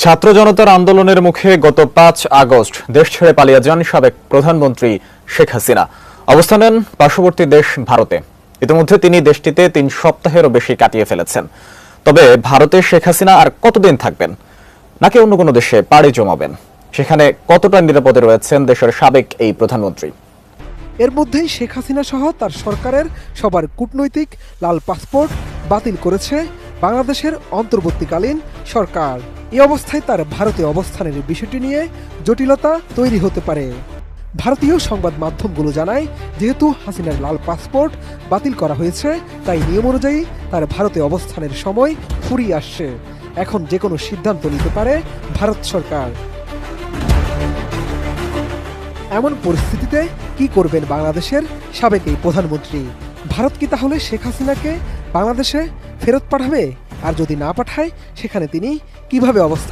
ছাত্র জনতার আন্দোলনের মুখে গত ৫ আগস্ট দেশ ছেড়ে পালিয়ে যান সাবেক প্রধানমন্ত্রী শেখ হাসিনা। অবস্থান নেন পার্শ্ববর্তী দেশ ভারতে। ইতিমধ্যে তিনি দেশটিতে ৩ সপ্তাহেরও বেশি কাটিয়ে ফেলেছেন। তবে ভারতে শেখ হাসিনা আর কতদিন থাকবেন, নাকি অন্য কোনো দেশে পাড়ি জমাবেন? সেখানে কতটা নিরাপদে রয়েছেন দেশের সাবেক এই প্রধানমন্ত্রী? এর মধ্যেই শেখ হাসিনা সহ তার সরকারের সবার কূটনৈতিক লাল পাসপোর্ট বাতিল করেছে বাংলাদেশের অন্তর্বর্তীকালীন সরকার। এই অবস্থায় তার ভারতে অবস্থানের বিষয়টি নিয়ে জটিলতা তৈরি হতে পারে। ভারতীয় সংবাদ মাধ্যমগুলো জানায়, যেহেতু হাসিনার লাল পাসপোর্ট বাতিল করা হয়েছে, তাই নিয়ম অনুযায়ী তার ভারতে অবস্থানের সময় ফুরিয়ে আসছে। এখন যে কোনো সিদ্ধান্ত নিতে পারে ভারত সরকার। এমন পরিস্থিতিতে কি করবেন বাংলাদেশের সাবেক এই প্রধানমন্ত্রী? ভারত কি তাহলে শেখ হাসিনাকে বাংলাদেশে ফেরত পাঠাবে? আর যদি না পাঠায়, সেখানে তিনি কিভাবে অবস্থান